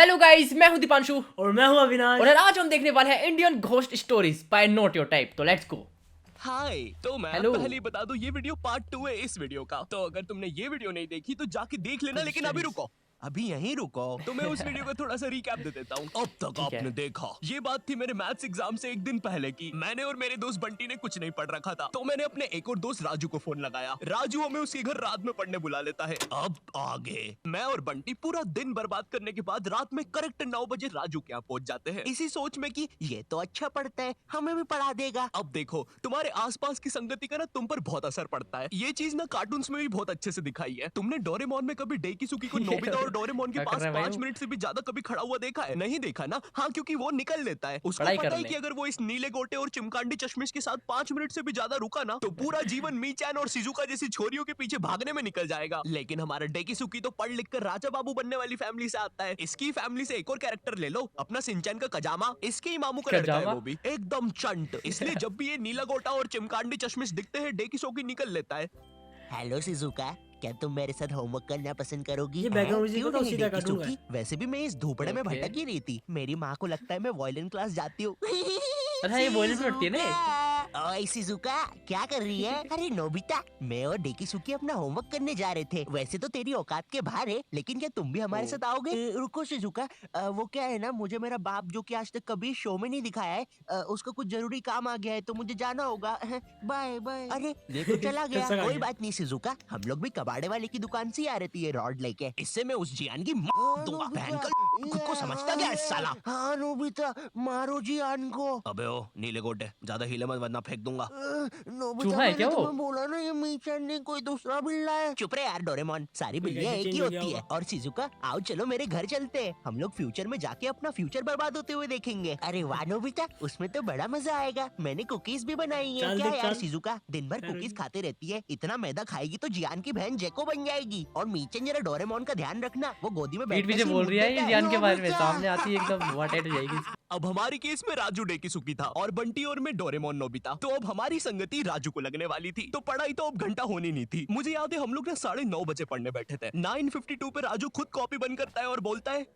Hello guys, मैं हूं दीपांशु और मैं हूं अविनाश। और आज हम देखने वाले हैं Indian ghost stories bye not your type. तो लेट्स गो। हाय, तो मैं हेलो। पहले ही बता दूं, ये वीडियो पार्ट 2 है इस वीडियो का। तो अगर तुमने ये वीडियो नहीं देखी तो जाके देख लेना, लेकिन अभी रुको, अभी यहीं रुको। तो मैं उस वीडियो का थोड़ा सा रिकैप दे देता हूँ। अब तक ठीक है। आपने देखा, ये बात थी मेरे मैथ्स एग्जाम से एक दिन पहले की। मैंने और मेरे दोस्त बंटी ने कुछ नहीं पढ़ रखा था, तो मैंने अपने एक और दोस्त राजू को फोन लगाया। राजू हमें उसके घर रात में पढ़ने बुला लेता है। अब आगे मैं और बंटी पूरा दिन बर्बाद करने के बाद रात में करेक्ट 9 बजे राजू के यहाँ पहुंच जाते हैं, इसी सोच में कि ये तो अच्छा पढ़ता है, हमें भी पढ़ा देगा। अब देखो, तुम्हारे आसपास की संगति का ना तुम पर बहुत असर पड़ता है। ये चीज ना कार्टून्स में भी बहुत अच्छे से दिखाई है। तुमने डोरेमोन में कभी डेकिसुकी को नोबिता और डोरेमोन के क्या कर पास रहा है भाई 5 मिनट से भी ज्यादा कभी खड़ा हुआ देखा है? नहीं देखा ना? हाँ, क्योंकि वो निकल लेता है। उसको पढ़ाई पता कर है ले। कि अगर वो इस नीले गोटे और चिमकांडी चश्मिश के साथ 5 मिनट से भी ज्यादा रुका ना, तो पूरा जीवन मीचैन और शिजुका जैसी छोरियों के पीछे भागने में निकल जाएगा। लेकिन हमारा डेकिसुकी तो पढ़ लिख कर राजा बाबू बनने वाली फैमिली से आता है। इसकी फैमिली से एक और कैरेक्टर ले लो, अपना सिंचैन का कजामा। इसके ही मामू का लड़का है कजामा? वो भी, एकदम चंट। इसलिए जब भी ये नीला गोटा और चिमकांडी चश्मिश दिखते हैं, डेकिसुकी निकल लेता है। हेलो शिजुका, क्या तुम मेरे साथ होमवर्क करना पसंद करोगी? ये बैकग्राउंड म्यूजिक क्यों तो नहीं उसी का देखी काटूंगा। सुखी? वैसे भी मैं इस धूपड़े में ओके। भटक ही रही थी। मेरी माँ को लगता है मैं वायलिन क्लास जाती हूँ। अच्छा, ये वॉयलिन में उठती है ना? ओए शिजुका, क्या कर रही है? अरे नोबिता, मैं और डेकिसुकी अपना होमवर्क करने जा रहे थे। वैसे तो तेरी औकात के बाहर है, लेकिन क्या तुम भी हमारे साथ आओगे? रुको शिजुका, वो क्या है ना, मुझे मेरा बाप जो कि आज तक कभी शो में नहीं दिखाया है, उसका कुछ जरूरी काम आ गया है, तो मुझे जाना होगा। Bye bye. अरे ये तो चला गया। कैसा कोई गया? बात नहीं शिजुका, हम लोग भी कबाड़े वाले की दुकान से ही आ रही थी, ये रॉड लेके। इससे मैं उस जियान की मार दूंगा। भयंकर खुद को समझता क्या है साला? हाँ नोबिता, मारो जियान को। अबे ओ नीले गोटे, ज्यादा हिले मत वरना फेंक दूंगा। नोबिता, चूहा है मैंने क्या वो? तुम्हें बोला ना, ये मीचन नहीं कोई दूसरा बिल्ला है। चुप रहे यार डोरेमोन, सारी कोई बिल्लियां कैसे एक ही change हो गया होती है। होगा? और शिजुका, आओ चलो मेरे घर चलते हैं। हम लोग फ्यूचर में जाके अपना फ्यूचर बर्बाद होते हुए देखेंगे। अरे वाह नोबिता, उसमें तो बड़ा मजा आएगा। मैंने कुकीज भी बनाई है। चल क्या देख, यार चल। शिजुका, दिन भर चल कुकीज देख। खाते रहती है, इतना मैदा खाएगी तो जियान की बहन जेको बन जाएगी। और मीचन जरा डोरेमोन का ध्यान रखना, वो गोदी में पीठ बैठ पीछे बोल रही है ये जियान के बारे में, सामने आती है एकदम वाटेट हो जाएगी। अब हमारी केस में राजू डेकिसुकी था और बंटी और मैं डोरेमोन नोबिता। तो अब हमारी संगति राजू को लगने वाली थी, तो पढ़ाई तो अब घंटा होनी नहीं थी। मुझे याद है हम लोग ना 9:30 बजे पढ़ने बैठे थे। 9:52 पे राजू खुद कॉपी बंद करता है और बोलता है,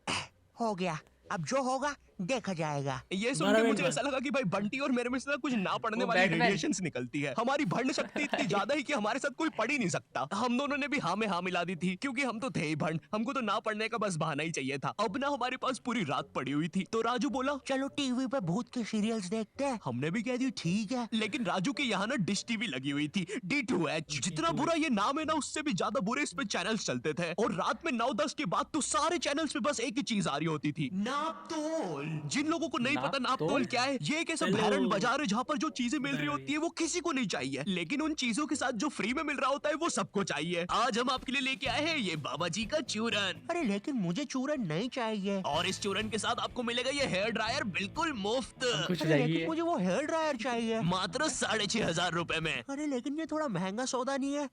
हो गया, अब जो होगा देखा जाएगा। ये सुन 12 के मिनट मुझे बाद। ऐसा लगा कि भाई बंटी और मेरे में से ना कुछ ना पढ़ने वो वाली बैटमैन। रेडिएशंस निकलती है। हमारी भंड शक्ति इतनी ज्यादा है कि हमारे साथ कोई पढ़ ही नहीं सकता। हम दोनों ने भी हाँ में हाँ मिला दी थी, क्योंकि हम तो थे ही भंड, हमको तो ना पढ़ने का बस बहाना ही चाहिए था। अब ना हमारे पास पूरी रात पड़ी हुई थी, तो राजू बोला चलो टीवी पे भूत के सीरियल्स देखते हैं। हमने भी कह दी ठीक है, लेकिन राजू के यहाँ ना डिश टीवी लगी हुई थी, D2H। जितना बुरा ये नाम है ना, उससे भी ज्यादा बुरे इस पे चैनल्स चलते थे। और रात में 9-10 के बाद तो सारे चैनल्स पे बस एक ही चीज आ रही होती थी, नापतोल। जिन लोगों को नहीं पता नापतोल? नापतोल क्या है, ये एक ऐसा चलो। भैरन बाजार है जहाँ पर जो चीजें मिल रही होती है वो किसी को नहीं चाहिए, लेकिन उन चीजों के साथ जो फ्री में मिल रहा होता है वो सबको चाहिए। आज हम आपके लिए लेके आए हैं ये बाबा जी का चूरन। अरे लेकिन मुझे चूरन नहीं चाहिए। और इस चूरन के साथ आपको मिलेगा ये हेयर ड्रायर बिल्कुल मुफ्त, कुछ अरे चाहिए। लेकिन मुझे वो हेयर ड्रायर चाहिए। मात्र 6,500 रुपए में। अरे लेकिन ये थोड़ा महंगा सौदा नहीं है?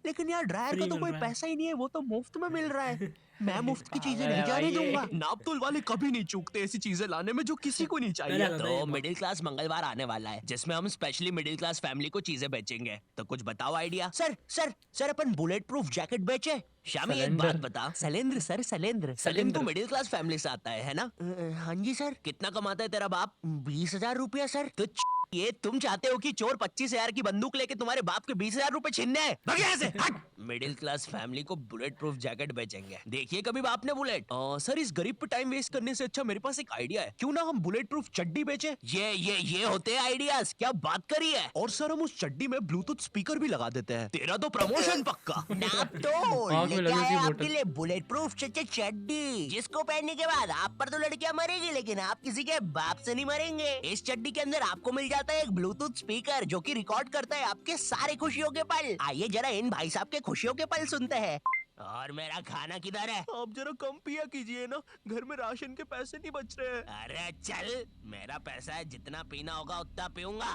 लेकिन यार ड्रायर का फ्री तो मिल कोई रहा है। पैसा ही नहीं है, वो तो मुफ्त में मिल रहा है। मैं मुफ्त की चीजें अरे नहीं जाने भाई ये- दूंगा। नापतोल वाले कभी नहीं चूकते ऐसी चीजें लाने में जो किसी को नहीं चाहिए। पहले तो बताइए। मिडिल क्लास मंगलवार आने वाला है, जिसमें हम स्पेशली मिडिल क्लास फैमिली को चीजें बेचेंगे। तो कुछ बताओ आइडिया। सर सर सर, अपन बुलेट प्रूफ जैकेट बेचे। शामी एक सलेंडर। बात बता, सलेंद्र सर, सलेंद्र। सलीम तो मिडिल क्लास फैमिली से आता है ना? हाँ जी सर। कितना कमाता है तेरा बाप? 20,000 रुपया सर। तो ये तुम चाहते हो कि चोर 25,000 की बंदूक लेके तुम्हारे बाप के 20,000 रुपए छीनने हैं? भाग यहाँ से, हट! मिडिल क्लास फैमिली को बुलेट प्रूफ जैकेट बेचेंगे। देखिए कभी बाप ने बुलेट। सर इस गरीब पे टाइम वेस्ट करने से अच्छा मेरे पास एक आइडिया है, क्यों ना हम बुलेट प्रूफ चड्डी बेचे? ये होते हैं आइडियाज, क्या बात करी है। और सर हम उस चड्डी में ब्लूटूथ स्पीकर भी लगा देते हैं। तेरा तो प्रमोशन पक्का। नापतोल आँख में लेके लगी आया थी आपके बोतल। लिए बुलेट प्रूफ चड्डी, जिसको पहनने के बाद आप पर तो लड़कियां मरेगी, लेकिन आप किसी के बाप से नहीं मरेंगे। इस चड्डी के अंदर आपको मिल जाता है एक ब्लूटूथ स्पीकर, जो कि रिकॉर्ड करता है आपके सारे खुशियों के पल। आइए जरा इन भाई साहब के खुशियों के पल सुनते हैं। और मेरा खाना किधर है? आप जरा कम पिया कीजिए ना, घर में राशन के पैसे नहीं बच रहे हैं। अरे चल, मेरा पैसा है, जितना पीना होगा उतना पीऊंगा।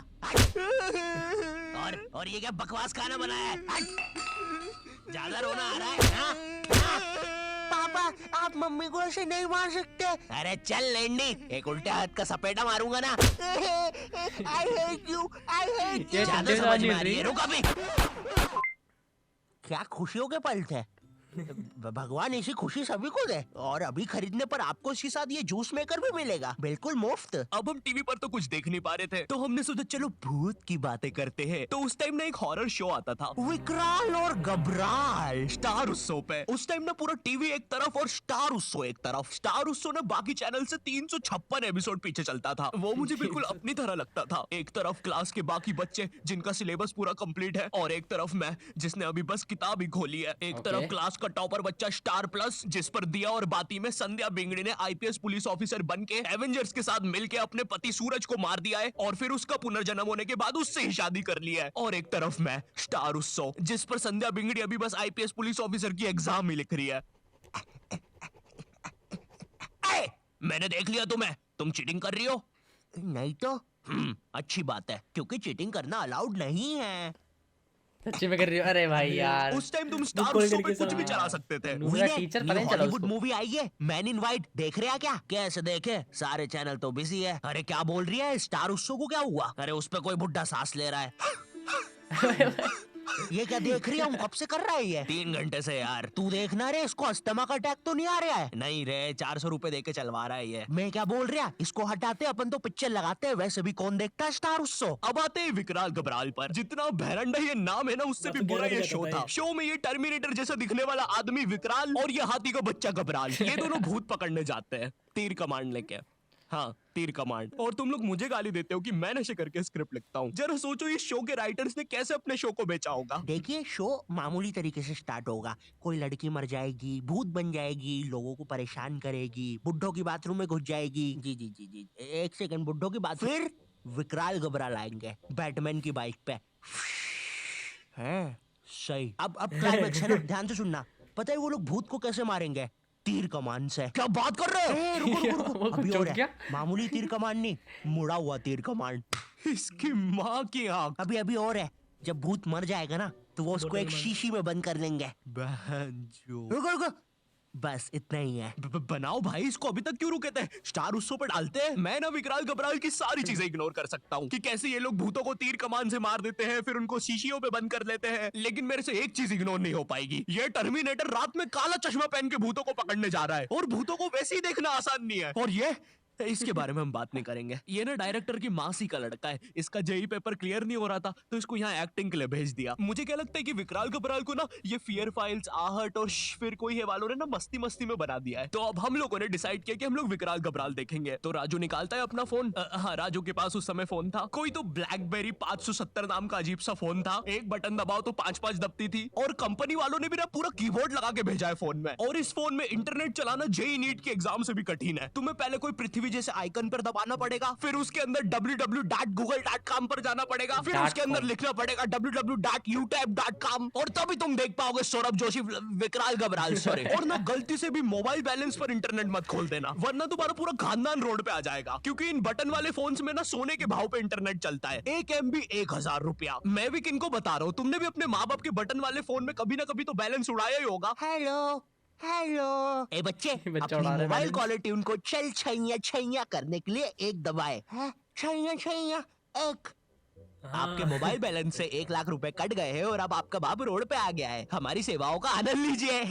और ये क्या बकवास खाना बनाया है? हट! ज्यादा रोना आ रहा है हाँ? हाँ? पापा, आप मम्मी को ऐसे नहीं मार सकते। अरे चल लेंडी, एक उल्टे हाथ का सपेटा मारूंगा ना। I hate you, I hate you। ये ज्यादा ठंडे समझ में में आ आ रही रही है, है। रुक अभी। क्या खुशियों के पल थे? भगवान ऐसी खुशी सभी को दे। और अभी खरीदने पर आपको इसके साथ ये जूस मेकर भी मिलेगा, बिल्कुल मुफ्त। अब हम टीवी पर तो कुछ देख नहीं पा रहे थे, तो हमने सोचा चलो भूत की बातें करते हैं। तो उस टाइम ना एक हॉरर शो आता था, विकराल और घबराल। स्टार उत्सव पे। उस टाइम ना पूरा टीवी एक तरफ और स्टार उत्सव एक तरफ। स्टार उत्सव ना बाकी चैनल से 356 एपिसोड पीछे चलता था। वो मुझे बिल्कुल अपनी तरह लगता था। एक तरफ क्लास के बाकी बच्चे जिनका सिलेबस पूरा कंप्लीट है, और एक तरफ मैं जिसने अभी बस किताब ही खोली है। एक तरफ Okay. क्लास का टॉपर बच्चा स्टार प्लस, जिस पर दिया और बाती में संध्या बिंगड़ी ने आईपीएस पुलिस ऑफिसर बन के एवेंजर्स के साथ मिलके अपने पति सूरज को मार दिया है, और फिर उसका पुनर्जन्म होने के बाद उससे ही शादी कर लिया है। और एक तरफ मैं स्टार उत्सव, जिस पर संध्या बिंगड़ी अभी बस आईपीएस पुलिस ऑफिसर की एग्जाम ही लिख रही है। मैंने देख लिया तुम्हें, तुम चीटिंग कर रही हो। नहीं तो अच्छी बात है। क्योंकि चीटिंग करना अलाउड नहीं है। सच्ची में कर रही हो? अरे भाई यार, उस टाइम तुम स्टार खोल उत्सव पे करके कुछ भी सब- चला सकते थे। मेरा टीचर पता नहीं चला हॉलीवुड उसको। मूवी आई है मैन इन वाइट, देख रहे हैं क्या? कैसे देखे, सारे चैनल तो बिजी है। अरे क्या बोल रही है, स्टार उत्सव को क्या हुआ? अरे उस पे कोई बुड्ढा सांस ले रहा है। ये क्या देख रही हूँ, कब से कर रहा है ये? 3 घंटे से यार। तू देखना रे, इसको अस्थमा का अटैक तो नहीं आ रहा है? नहीं रे, 400 रुपए दे के चलवा रहा है ये। मैं क्या बोल रहा, इसको हटाते अपन तो पिक्चर लगाते हैं। वैसे भी कौन देखता है स्टार उत्सव? अब आते हैं विकराल घबराल पर। जितना भैरंडा ये नाम है ना, उससे भी तो बुरा गहरा ये भी शो जाता था। है। शो में ये टर्मिनेटर जैसा दिखने वाला आदमी विकराल और ये हाथी का बच्चा घबराल, ये दोनों भूत पकड़ने जाते हैं तीर कमांड लेके। हाँ, तीर कमांड। और तुम लोग मुझे गाली देते हो कि मैं नशे करके स्क्रिप्ट लिखता हूँ। जरा सोचो इस शो के राइटर्स ने कैसे अपने शो को बेचा होगा। देखिए, शो मामूली तरीके से स्टार्ट होगा। कोई लड़की मर जाएगी, भूत बन जाएगी, लोगों को परेशान करेगी, बुड्ढों की बाथरूम में घुस जाएगी। जी जी जी जी, एक सेकंड, बुड्ढों की बात। फिर विकराल घबराल आएंगे बैटमैन की बाइक पे। है सही। अब क्लाइमेक्स है ना, ध्यान से सुनना। पता है वो लोग भूत को कैसे मारेंगे? तीर कमान से। क्या बात कर रहे हो? रुको रुको रुको, वो अभी चौंक और है। गया? मामूली तीर कमान नहीं, मुड़ा हुआ तीर कमान। इसकी माँ की आंख। अभी अभी और है। जब भूत मर जाएगा ना, तो वो उसको एक शीशी में बंद कर देंगे। बहनचोद। रुको रुको, बस इतना ही है। बनाओ भाई, इसको अभी तक क्यों रुके थे? स्टार उत्सव पर डालते हैं। मैं ना विकराल घबराल की सारी चीजें इग्नोर कर सकता हूँ कि कैसे ये लोग भूतों को तीर कमान से मार देते हैं, फिर उनको शीशियों पे बंद कर लेते हैं। लेकिन मेरे से एक चीज इग्नोर नहीं हो पाएगी, ये टर्मिनेटर रात में काला चश्मा पहन के भूतों को पकड़ने जा रहा है, और भूतों को वैसे ही देखना आसान नहीं है। और ये इसके बारे में हम बात नहीं करेंगे। ये ना डायरेक्टर की मासी का लड़का है। इसका जेई पेपर क्लियर नहीं हो रहा था, तो इसको यहाँ एक्टिंग के लिए भेज दिया। मुझे क्या लगता है कि विकराल घबराल को ना ये फियर फाइल्स, आहट और फिर कोई है वालों ने ना मस्ती मस्ती में बना दिया है। तो अब हम लोगों ने डिसाइड किया कि हम लोग विकराल घबराल देखेंगे। तो राजू निकालता है अपना फोन। हाँ, राजू के पास उस समय फोन था, कोई तो ब्लैकबेरी 570 नाम का अजीब सा फोन था। एक बटन दबाओ तो 5-5 दबती थी, और कंपनी वालों ने भी ना पूरा कीबोर्ड लगा के भेजा है फोन में। और इस फोन में इंटरनेट चलाना जेई नीट के एग्जाम से भी कठिन है। तुम्हें पहले कोई पृथ्वी जैसे आइकन पर दबाना पड़ेगा, फिर उसके अंदर www.google.com पर जाना पड़ेगा, फिर उसके अंदर लिखना पड़ेगा www.utap.com, और तभी तुम देख पाओगे सौरभ जोशी विकराल घबराल। सॉरी। और ना गलती से भी मोबाइल बैलेंस पर इंटरनेट मत खोल देना, वरना तुम्हारा पूरा खानदान रोड पे आ जाएगा। क्योंकि इन बटन वाले फोन्स में ना सोने के भाव पे इंटरनेट चलता है। 1 MB 1000 रुपया। मैं भी किनको बता रहा हूँ, तुमने भी अपने माँ बाप के बटन वाले फोन में कभी ना कभी तो बैलेंस उड़ाया ही होगा। हेलो हेलो, ए बच्चे, बच्चा अपनी उड़ा रहा है मोबाइल बैलेंस। कॉलर ट्यून को चल छैया छैया करने के लिए एक दबाए। छैया छैया एक। आपके मोबाइल बैलेंस से 1 लाख रुपए कट गए हैं, और अब आपका बाप रोड पे आ गया है। हमारी सेवाओं का आनंद लीजिए।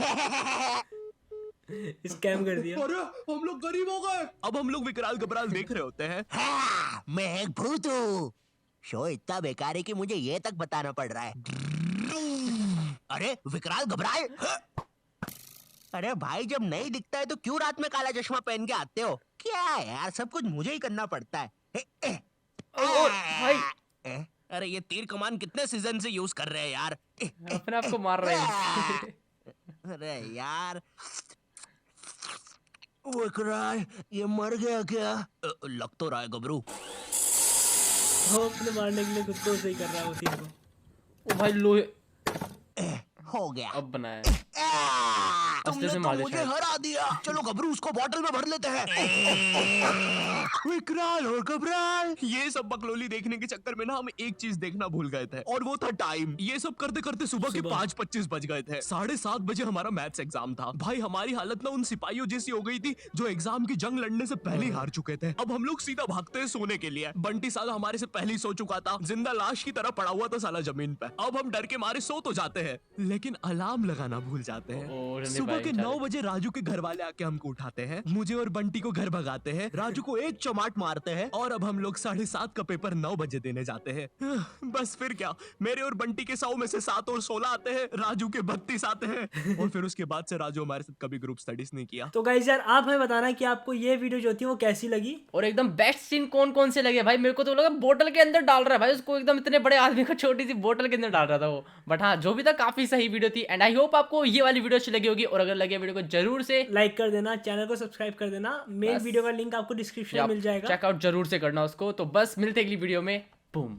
स्कैम कर दिया। अरे हम लोग गरीब हो गए। अब हम लोग विकराल घबराल देख रहे होते हैं। हाँ, मैं एक भूत हूँ। शो इतना बेकार है कि मुझे ये तक बताना पड़ रहा है। अरे विकराल घबराल। अरे भाई, जब नहीं दिखता है तो क्यों रात में काला चश्मा पहन के आते हो? क्या यार, सब कुछ मुझे ही करना पड़ता है। ओ भाई, अरे ये तीर कमान कितने सीजन से यूज कर रहे हैं यार। अपने आप को मार रहे हैं। अरे यार, विकराल ये मर गया क्या? लग तो रहा है गबरू। वो अपने मारने के लिए खुद को सही कर रहा है उसी को। ओ भाई, लोहे हो गया। अब बनाया। तुमने से तो मार दे मुझे शायद। हरा दिया। चलो गबरू, उसको बॉटल में भर लेते हैं। विकराल और घबराल। ये सब बकलोली देखने के चक्कर में ना हम एक चीज देखना भूल गए थे, और वो था टाइम। ये सब करते करते सुबह के 5:25 बज गए थे। 7:30 बजे हमारा मैथ्स एग्जाम था। भाई हमारी हालत ना उन सिपाहियों जैसी हो गई थी जो एग्जाम की जंग लड़ने से पहले ही हार चुके थे। अब हम लोग सीधा भागते हैं सोने के लिए। बंटी साला हमारे से पहले ही सो चुका था, जिंदा लाश की तरह पड़ा हुआ था साला जमीन पे। अब हम डर के मारे सो तो जाते हैं, लेकिन अलार्म लगाना भूल जाते हैं। सुबह के 9 बजे राजू के घर वाले आके हमको उठाते हैं, मुझे और बंटी को घर भगाते हैं, राजू को एक चमाट मारते हैं, और अब हम लोग 7:30 का पेपर 9 बजे देने जाते हैं। बस फिर क्या, मेरे और बंटी के 100 में से 7 और 16 आते हैं, राजू के 32 आते हैं, और फिर उसके बाद से राजू हमारे साथ कभी ग्रुप स्टडीज नहीं किया। तो गाइस यार आप हमें बताना कि आपको ये वीडियो जो थी वो कैसी लगी, और एकदम बेस्ट सीन कौन कौन से लगे भाई। मेरे को तो लगा बोतल के अंदर डाल रहा है भाई उसको, एकदम इतने बड़े आदमी को छोटी सी बोतल के अंदर डाल रहा था वो। बट हाँ, जो भी था काफी सही वीडियो थी, एंड आई होप आपको ये वाली वीडियो अच्छी लगी होगी। और अगर लगे वीडियो को जरूर से लाइक कर देना, चैनल को सब्सक्राइब कर देना। मेन वीडियो का लिंक आपको डिस्क्रिप्शन में मिल जाएगा, चेकआउट जरूर से करना उसको। तो बस मिलते हैं अगली वीडियो में। बूम।